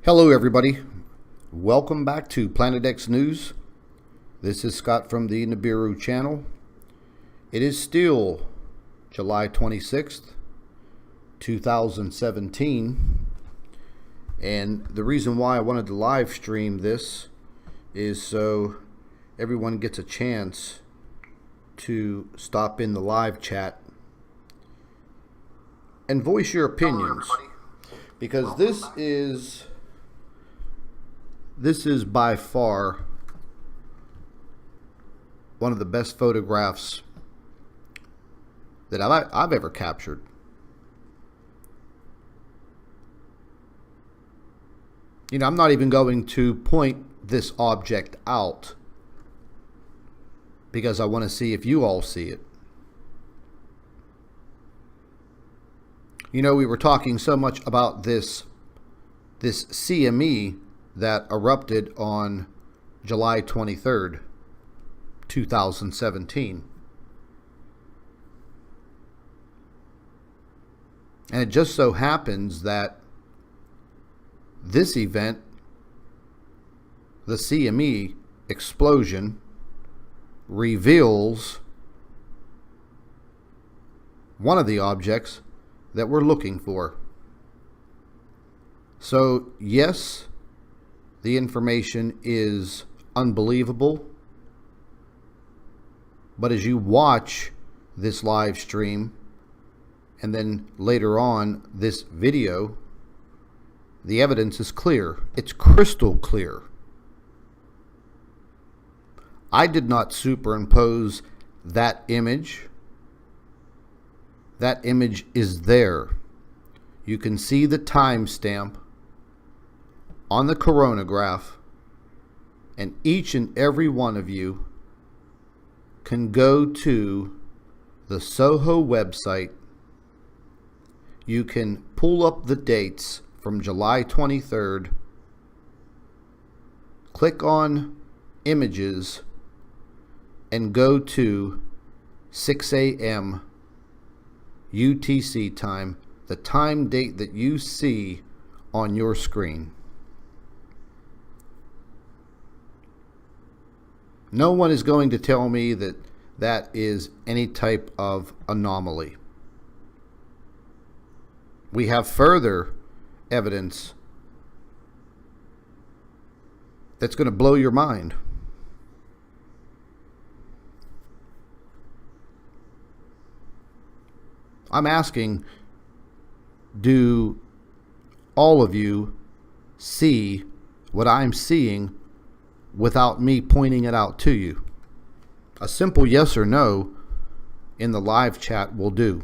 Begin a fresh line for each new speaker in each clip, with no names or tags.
Hello, everybody. Welcome back to Planet X News. This is Scott from the Nibiru channel. It is still July 26th, 2017. And the reason why I wanted to live stream this is so everyone gets a chance to stop in the live chat and voice your opinions. Because this is by far one of the best photographs that I've ever captured. You know, I'm not even going to point this object out because I want to see if you all see it. You know, we were talking so much about this CME that erupted on July 23rd, 2017. And it just so happens that this event, the CME explosion, reveals one of the objects that we're looking for. So, yes, the information is unbelievable, but as you watch this live stream and then later on this video, the evidence is clear. It's crystal clear. I did not superimpose that image. That image is there. You can see the timestamp on the coronagraph, and each and every one of you can go to the Soho website. You can pull up the dates from July 23rd, click on images, and go to 6 a.m. UTC time, the time date that you see on your screen. No one is going to tell me that that is any type of anomaly. We have further evidence that's going to blow your mind. I'm asking, do all of you see what I'm seeing without me pointing it out to you? A simple yes or no in the live chat will do.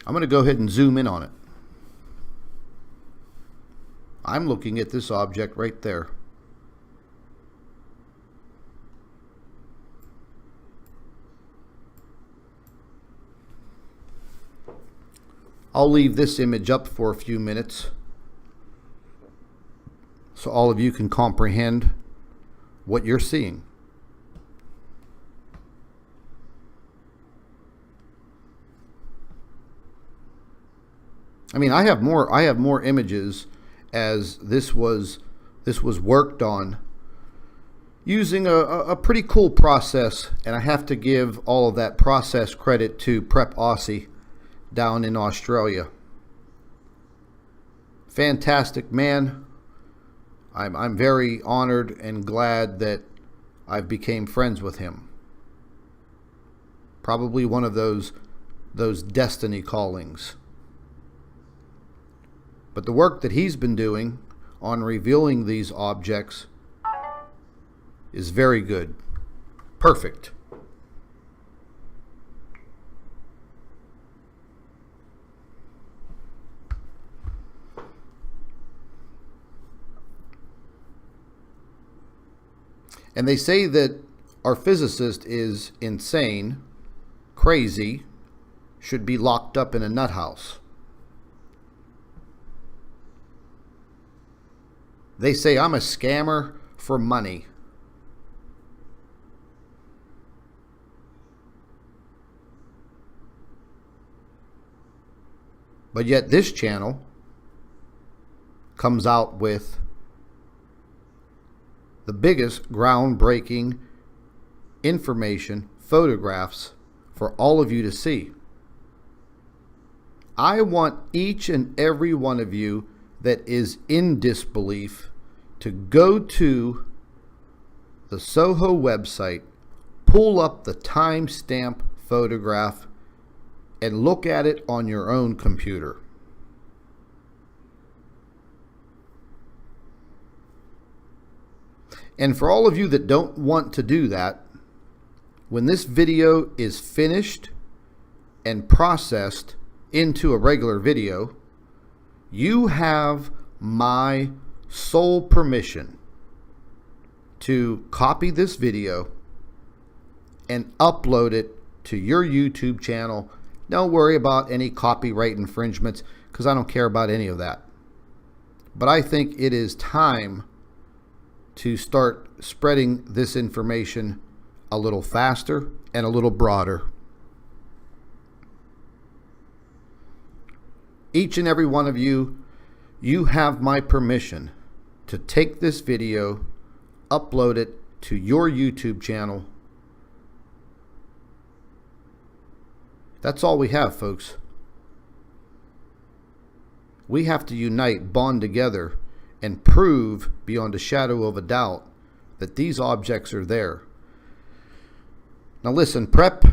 I'm going to go ahead and zoom in on it. I'm looking at this object right there. I'll leave this image up for a few minutes so all of you can comprehend what you're seeing. I mean, I have more images as this was worked on using a pretty cool process, and I have to give all of that process credit to Prep Aussie down in Australia. Fantastic man. I'm very honored and glad that I became friends with him. Probably one of those destiny callings. But the work that he's been doing on revealing these objects is very good. Perfect. And they say that our physicist is insane, crazy, should be locked up in a nut house. They say I'm a scammer for money. But yet this channel comes out with the biggest groundbreaking information, photographs for all of you to see. I want each and every one of you that is in disbelief to go to the Soho website, pull up the timestamp photograph, and look at it on your own computer. And for all of you that don't want to do that, when this video is finished and processed into a regular video, you have my sole permission to copy this video and upload it to your YouTube channel. Don't worry about any copyright infringements, because I don't care about any of that. But I think it is time to start spreading this information a little faster and a little broader. Each and every one of you, you have my permission to take this video, upload it to your YouTube channel. That's all we have, folks. We have to unite, bond together, and prove beyond a shadow of a doubt that these objects are there. Now listen, Prep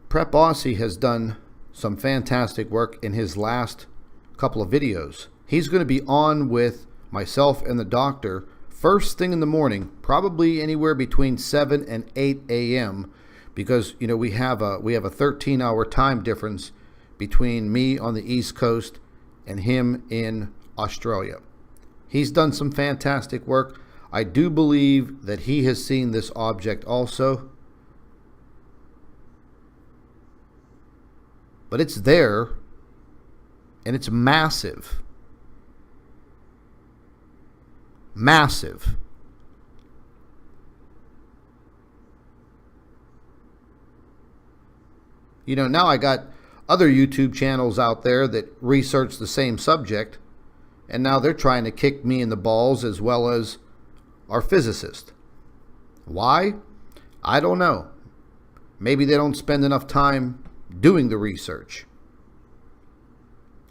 Aussie has done some fantastic work in his last couple of videos. He's going to be on with myself and the doctor first thing in the morning, probably anywhere between 7 and 8 a.m. because we have a 13-hour time difference between me on the East Coast and him in Australia. He's done some fantastic work. I do believe that he has seen this object also. But it's there, and it's massive. Massive. Now I got other YouTube channels out there that research the same subject, and now they're trying to kick me in the balls as well as our physicist. Why? I don't know. Maybe they don't spend enough time doing the research,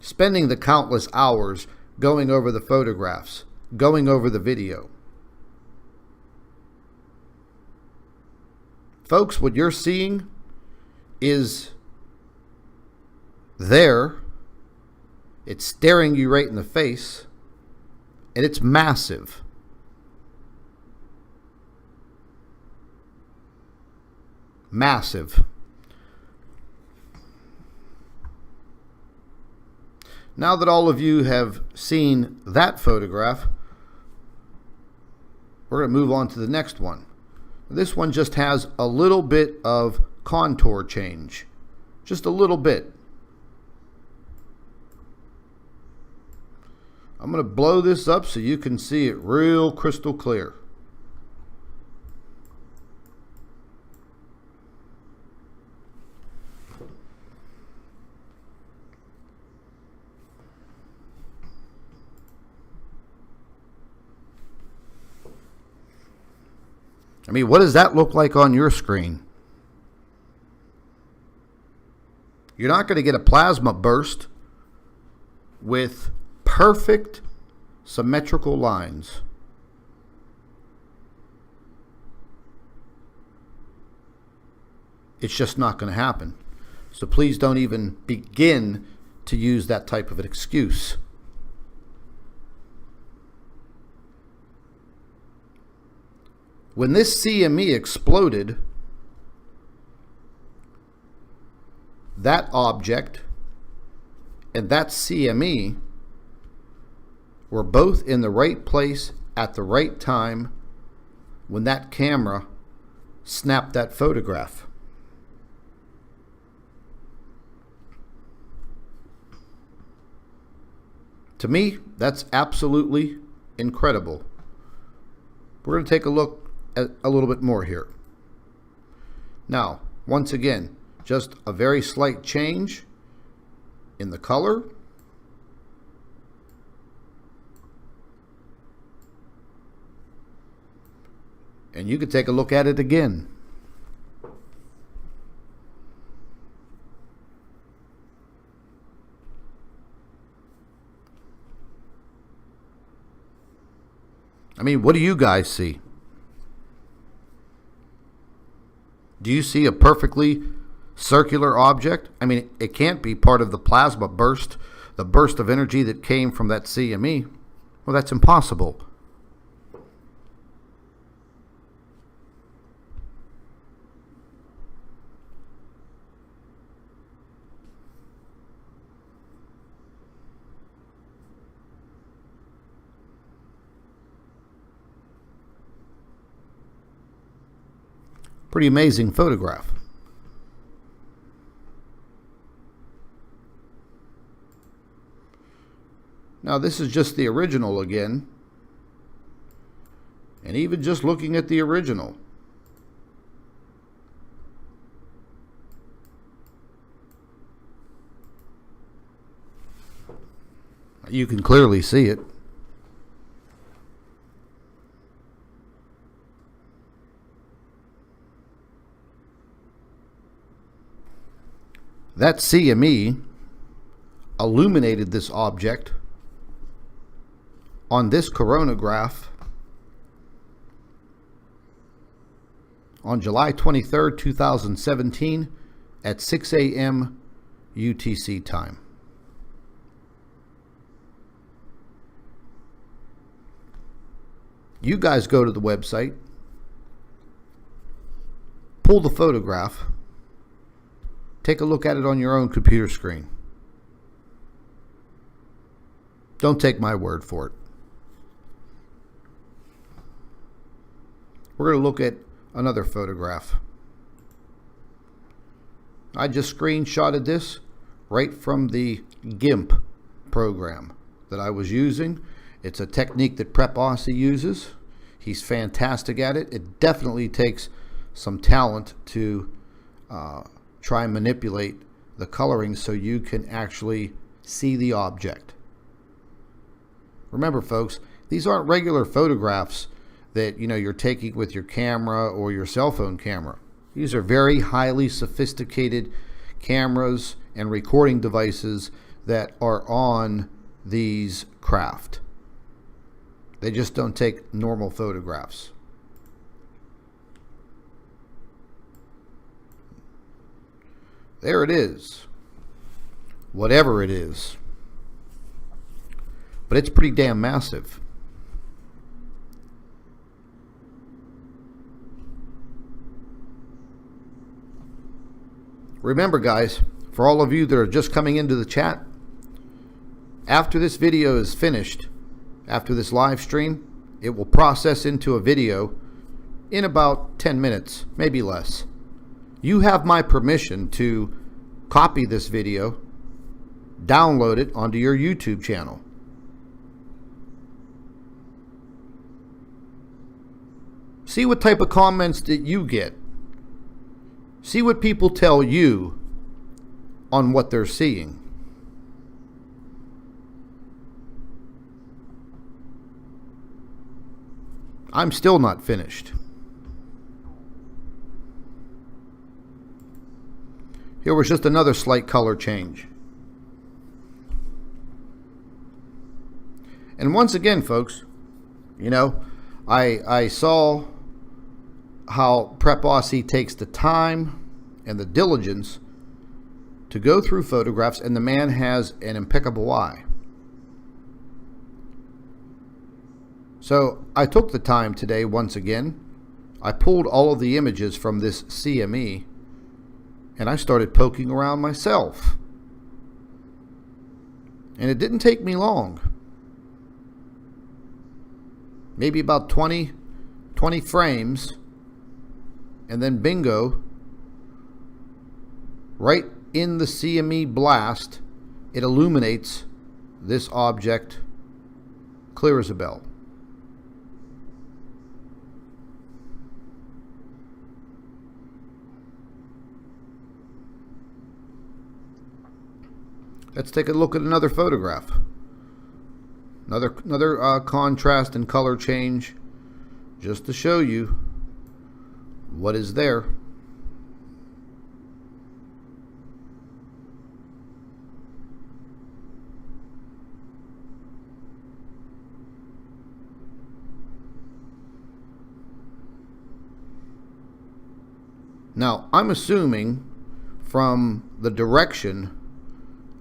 spending the countless hours going over the photographs, going over the video. Folks, what you're seeing is there. It's staring you right in the face, and it's massive. Massive. Now that all of you have seen that photograph, we're going to move on to the next one. This one just has a little bit of contour change. Just a little bit. I'm going to blow this up so you can see it real crystal clear. I mean, what does that look like on your screen? You're not going to get a plasma burst with perfect symmetrical lines. It's just not going to happen. So please don't even begin to use that type of an excuse. When this CME exploded, that object and that CME were both in the right place at the right time when that camera snapped that photograph. To me, that's absolutely incredible. We're going to take a look at a little bit more here. Now, once again, just a very slight change in the color And you could take a look at it again. I mean, what do you guys see? Do you see a perfectly circular object? I mean, it can't be part of the plasma burst, the burst of energy that came from that CME. Well, that's impossible. Pretty amazing photograph. Now this is just the original again. And even just looking at the original, you can clearly see it. That CME illuminated this object on this coronagraph on July 23rd, 2017 at 6 a.m. UTC time. You guys go to the website, pull the photograph, take a look at it on your own computer screen. Don't take my word for it. We're going to look at another photograph. I just screenshotted this right from the GIMP program that I was using. It's a technique that Prep Aussie uses. He's fantastic at it. It definitely takes some talent to try and manipulate the coloring so you can actually see the object. Remember, folks, these aren't regular photographs that you're taking with your camera or your cell phone camera. These are very highly sophisticated cameras and recording devices that are on these craft. They just don't take normal photographs. There it is. Whatever it is. But it's pretty damn massive. Remember, guys, for all of you that are just coming into the chat, after this video is finished, after this live stream, it will process into a video in about 10 minutes, maybe less. You have my permission to copy this video, download it onto your YouTube channel. See what type of comments that you get. See what people tell you on what they're seeing. I'm still not finished. Here was just another slight color change. And once again, folks, I saw how Prep Aussie takes the time and the diligence to go through photographs, and the man has an impeccable eye. So I took the time today once again. I pulled all of the images from this CME and I started poking around myself. And it didn't take me long. Maybe about 20 frames, and then bingo, right in the CME blast, it illuminates this object clear as a bell. Let's take a look at another photograph. Another contrast and color change, just to show you what is there. Now, I'm assuming from the direction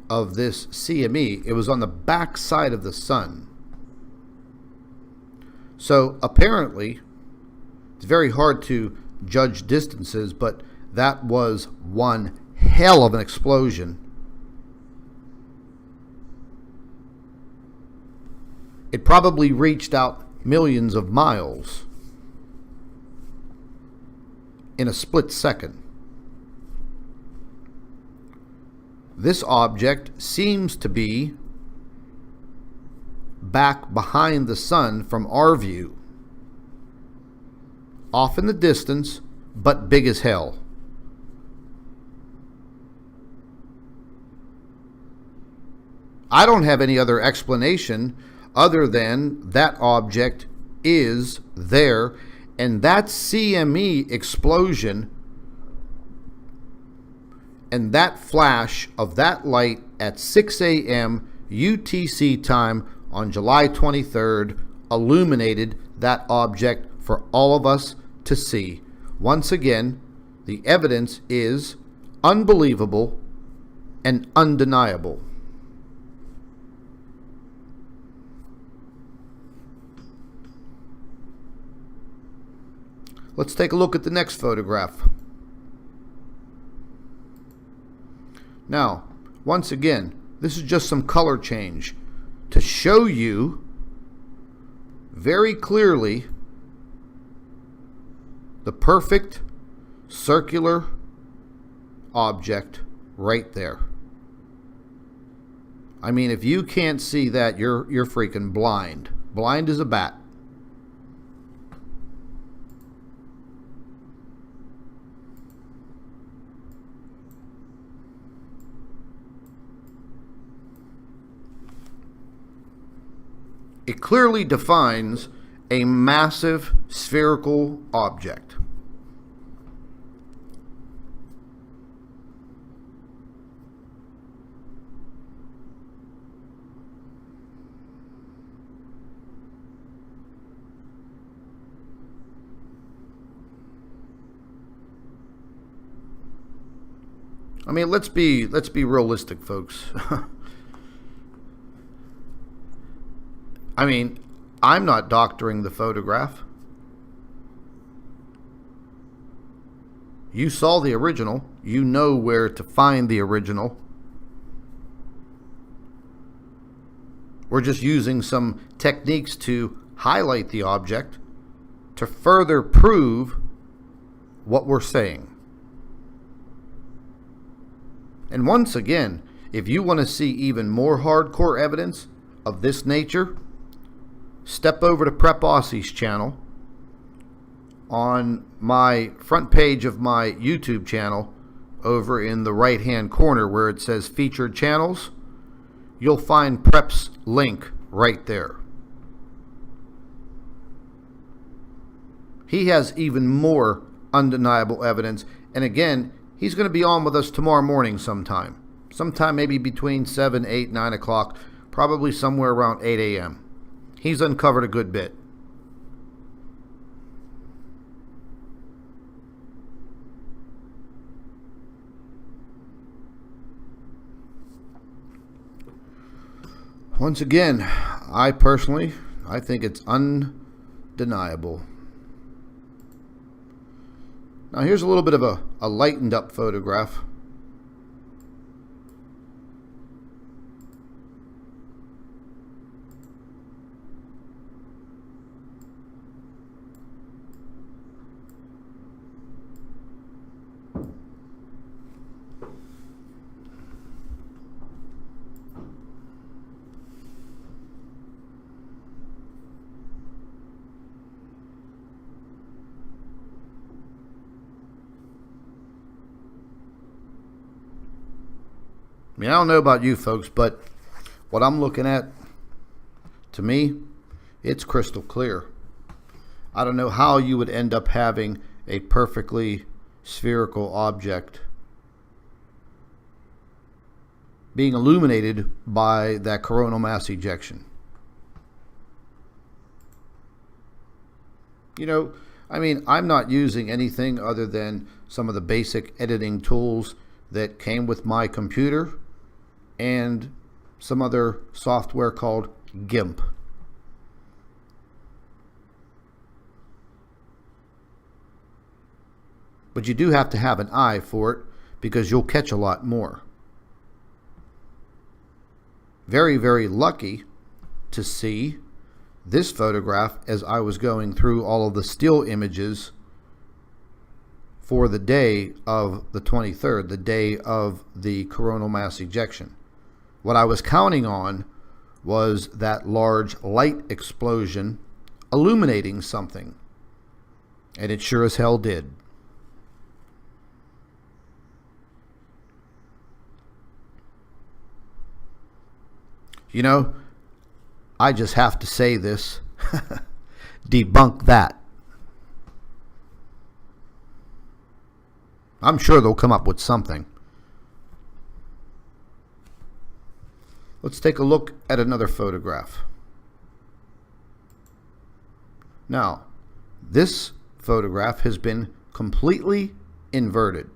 of this CME, it was on the back side of the sun. So apparently, it's very hard to judge distances, but that was one hell of an explosion. It probably reached out millions of miles in a split second. This object seems to be back behind the sun from our view, off in the distance, but big as hell. I don't have any other explanation other than that object is there, and that CME explosion and that flash of that light at 6 a.m. UTC time on July 23rd illuminated that object for all of us to see. Once again, the evidence is unbelievable and undeniable. Let's take a look at the next photograph. Now, once again, this is just some color change to show you very clearly the perfect circular object right there. I mean, if you can't see that, you're freaking blind. Blind as a bat. It clearly defines a massive spherical object. I mean, let's be realistic, folks. I mean, I'm not doctoring the photograph. You saw the original. You know where to find the original. We're just using some techniques to highlight the object to further prove what we're saying. And once again, if you want to see even more hardcore evidence of this nature, step over to Prep Aussie's channel. On my front page of my YouTube channel, over in the right hand corner where it says featured channels, you'll find Prep's link right there. He has even more undeniable evidence, and again, he's going to be on with us tomorrow morning sometime maybe between 7, 8, 9 o'clock, probably somewhere around 8 a.m. He's uncovered a good bit. Once again, I think it's undeniable. Now here's a little bit of a lightened up photograph. I mean, I don't know about you folks, but what I'm looking at, to me, it's crystal clear. I don't know how you would end up having a perfectly spherical object being illuminated by that coronal mass ejection. You know, I mean, I'm not using anything other than some of the basic editing tools that came with my computer and some other software called GIMP. But you do have to have an eye for it because you'll catch a lot more. Very, very lucky to see this photograph as I was going through all of the still images for the day of the 23rd, the day of the coronal mass ejection. What I was counting on was that large light explosion illuminating something, and it sure as hell did. You know, I just have to say this. Debunk that. I'm sure they'll come up with something. Let's take a look at another photograph. Now, this photograph has been completely inverted.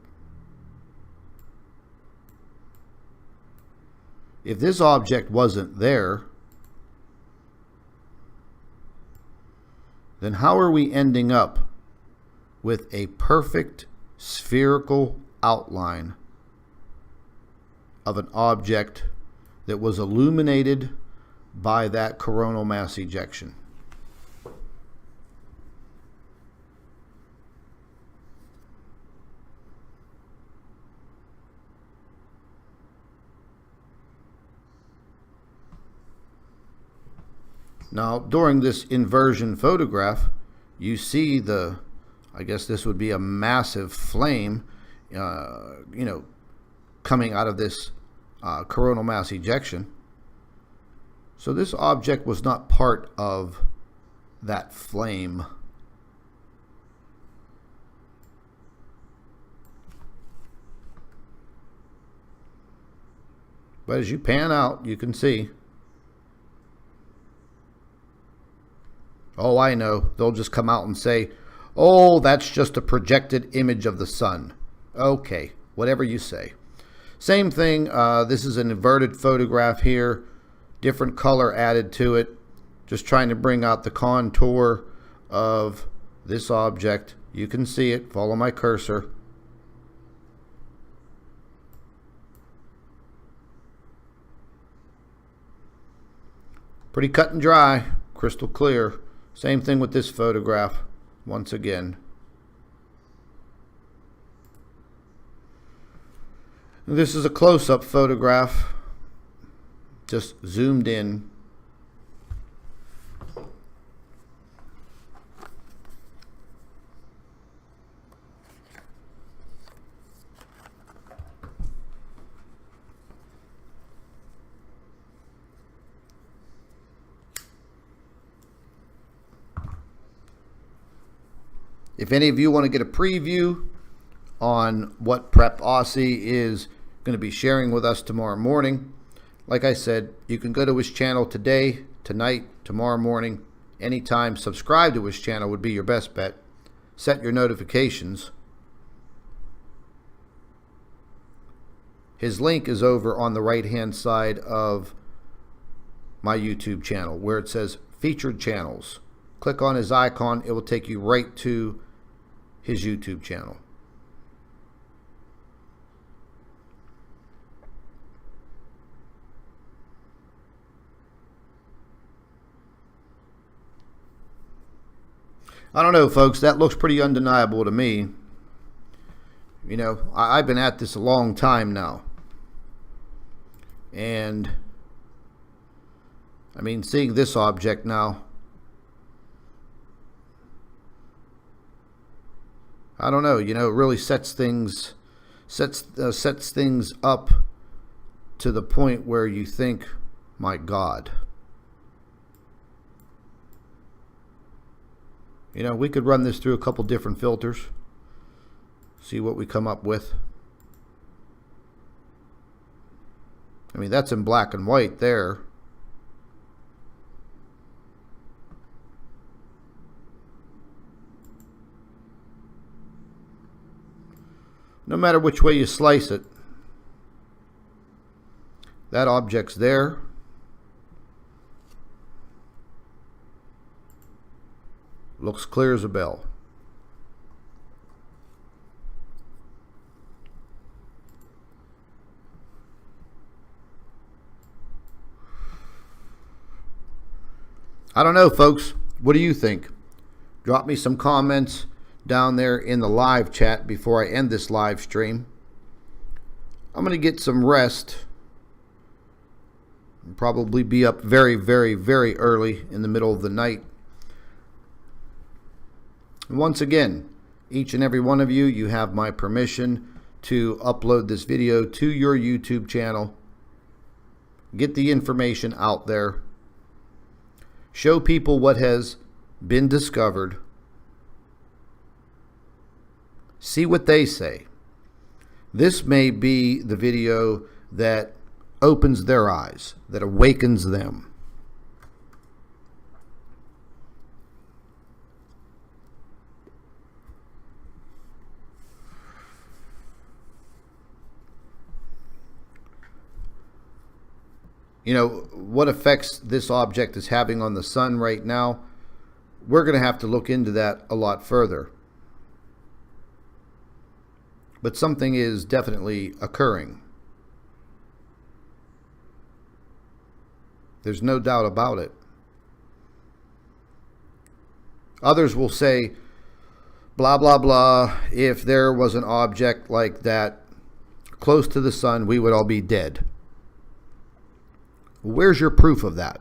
If this object wasn't there, then how are we ending up with a perfect spherical outline of an object that was illuminated by that coronal mass ejection? Now, during this inversion photograph, you see I guess this would be a massive flame, coming out of this coronal mass ejection. So this object was not part of that flame. But as you pan out, you can see. Oh, I know. They'll just come out and say, oh, that's just a projected image of the sun. Okay, whatever you say. Same thing. This is an inverted photograph here. Different color added to it. Just trying to bring out the contour of this object. You can see it. Follow my cursor. Pretty cut and dry. Crystal clear. Same thing with this photograph, once again. This is a close-up photograph, just zoomed in. If any of you want to get a preview on what Prep Aussie is going to be sharing with us tomorrow morning, like I said, you can go to his channel today, tonight, tomorrow morning, anytime. Subscribe to his channel would be your best bet. Set your notifications. His link is over on the right-hand side of my YouTube channel where it says Featured Channels. Click on his icon. It will take you right to his YouTube channel. I don't know, folks. That looks pretty undeniable to me. You know, I've been at this a long time now. And, I mean, seeing this object now, I don't know, you know, it really sets things up to the point where you think, my God. You know, we could run this through a couple different filters. See what we come up with. I mean, that's in black and white there. No matter which way you slice it, that object's there. Looks clear as a bell. I don't know, folks. What do you think? Drop me some comments down there in the live chat before I end this live stream. I'm going to get some rest. I'll probably be up very, very, very early in the middle of the night. And once again, each and every one of you, you have my permission to upload this video to your YouTube channel. Get the information out there. Show people what has been discovered. See what they say. This may be the video that opens their eyes, that awakens them. You know, what effects this object is having on the sun right now, we're going to have to look into that a lot further. But something is definitely occurring. There's no doubt about it. Others will say, blah, blah, blah, if there was an object like that close to the sun, we would all be dead. Where's your proof of that?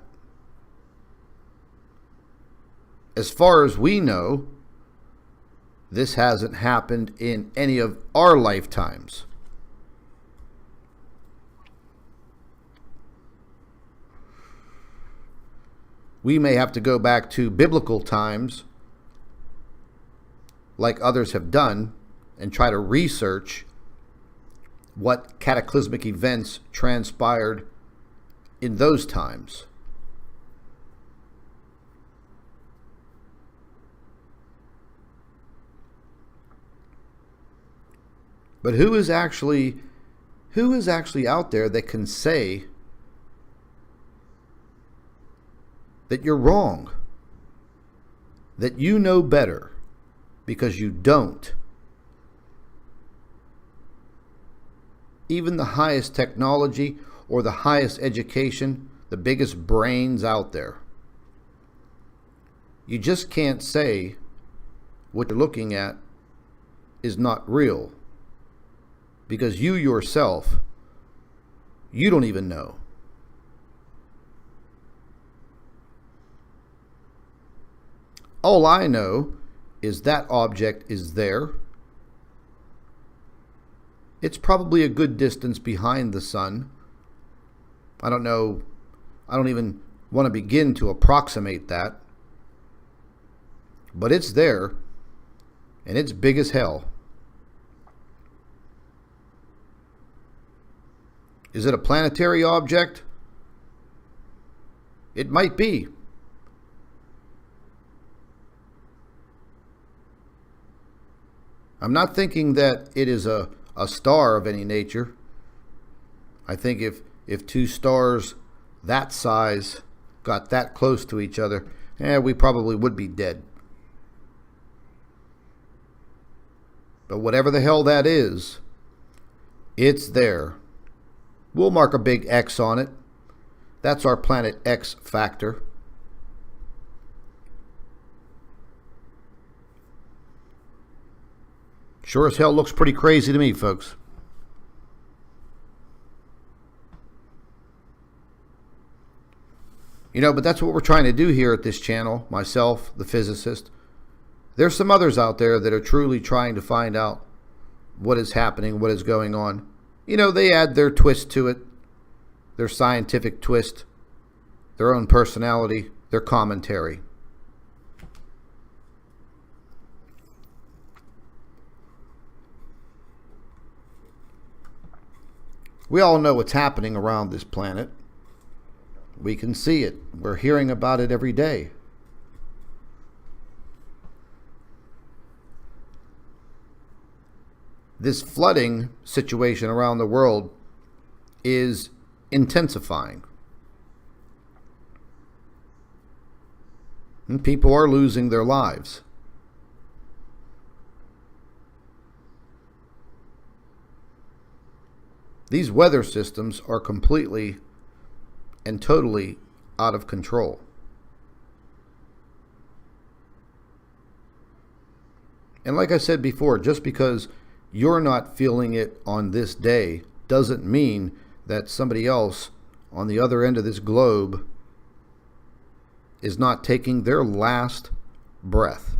As far as we know, this hasn't happened in any of our lifetimes. We may have to go back to biblical times, like others have done, and try to research what cataclysmic events transpired in those times. But who is actually out there that can say that you're wrong, that you know better, because you don't? Even the highest technology or the highest education, the biggest brains out there, you just can't say what you're looking at is not real, because you yourself, you don't even know. All I know is that object is there. It's probably a good distance behind the sun. I don't know. I don't even want to begin to approximate that. But it's there, and it's big as hell. Is it a planetary object? It might be. I'm not thinking that it is a star of any nature. I think if two stars that size got that close to each other, we probably would be dead. But whatever the hell that is, it's there. We'll mark a big X on it. That's our planet X factor. Sure as hell looks pretty crazy to me, folks. You know, but that's what we're trying to do here at this channel, myself, the physicist. There's some others out there that are truly trying to find out what is happening, what is going on. You know, they add their twist to it, their scientific twist, their own personality, their commentary. We all know what's happening around this planet. We can see it. We're hearing about it every day. This flooding situation around the world is intensifying. And people are losing their lives. These weather systems are completely and totally out of control. And like I said before, just because you're not feeling it on this day doesn't mean that somebody else on the other end of this globe is not taking their last breath.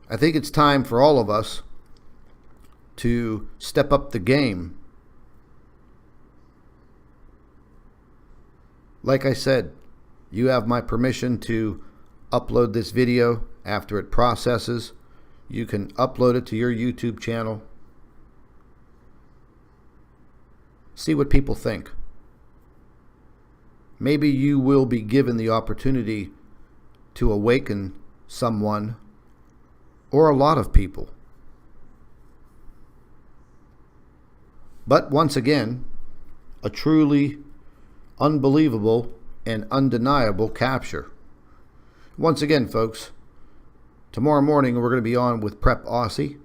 I think it's time for all of us to step up the game. Like I said, you have my permission to upload this video after it processes. You can upload it to your YouTube channel. See what people think. Maybe you will be given the opportunity to awaken someone or a lot of people. But once again, a truly unbelievable and undeniable capture. Once again, folks, tomorrow morning we're going to be on with Prep Aussie.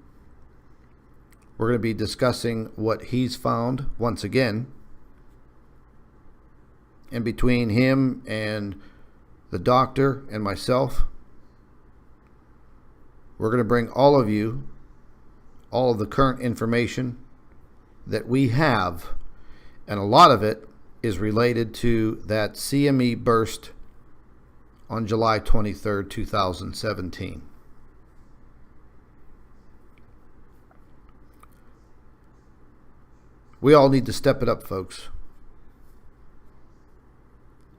We're going to be discussing what he's found once again. And between him and the doctor and myself, we're going to bring all of you all of the current information that we have, and a lot of it is related to that CME burst on July 23rd, 2017. We all need to step it up, folks.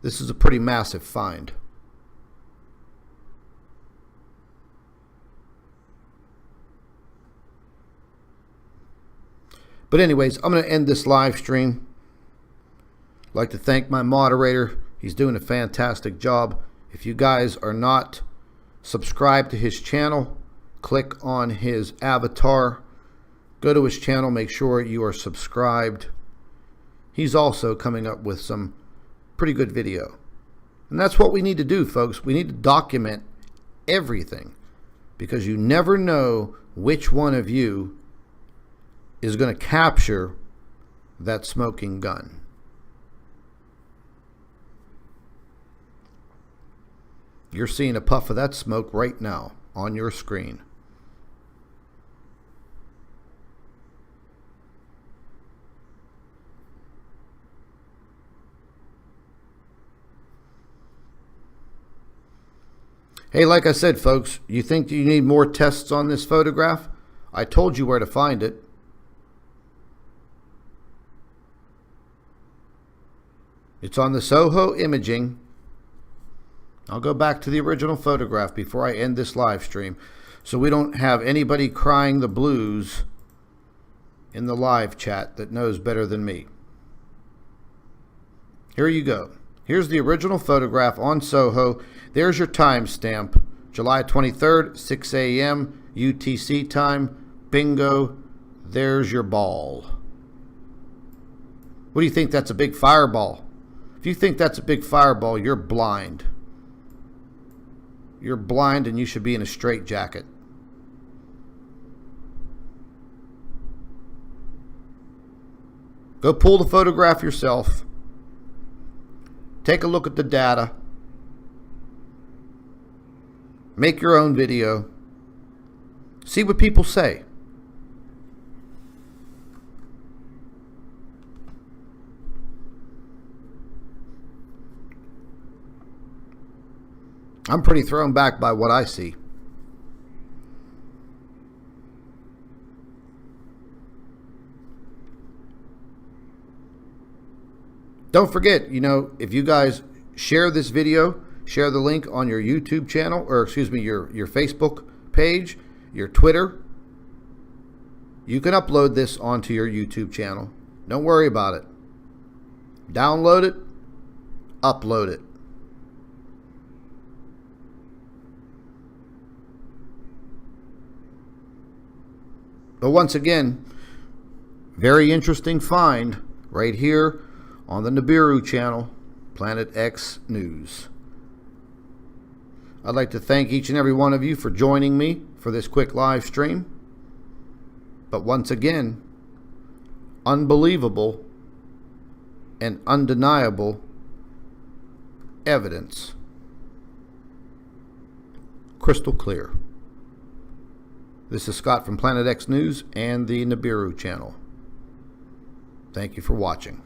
This is a pretty massive find. But anyways, I'm going to end this live stream. I'd like to thank my moderator. He's doing a fantastic job. If you guys are not subscribed to his channel, click on his avatar. Go to his channel. Make sure you are subscribed. He's also coming up with some pretty good video. And that's what we need to do, folks. We need to document everything, because you never know which one of you is going to capture that smoking gun. You're seeing a puff of that smoke right now on your screen. Hey, like I said, folks, you think you need more tests on this photograph? I told you where to find it. It's on the Soho Imaging. I'll go back to the original photograph before I end this live stream, so we don't have anybody crying the blues in the live chat that knows better than me. Here you go. Here's the original photograph on Soho. There's your timestamp, July 23rd, 6 a.m. UTC time. Bingo. There's your ball. What do you think? That's a big fireball. If you think that's a big fireball, you're blind. You're blind, and you should be in a straitjacket. Go pull the photograph yourself. Take a look at the data. Make your own video. See what people say. I'm pretty thrown back by what I see. Don't forget, if you guys share this video, share the link on your YouTube channel, or excuse me, your Facebook page, your Twitter, You can upload this onto your YouTube channel. Don't worry about it. Download it, upload it. But once again, very interesting find right here on the Nibiru channel, Planet X News. I'd like to thank each and every one of you for joining me for this quick live stream. But once again, unbelievable and undeniable evidence. Crystal clear. This is Scott from Planet X News and the Nibiru channel. Thank you for watching.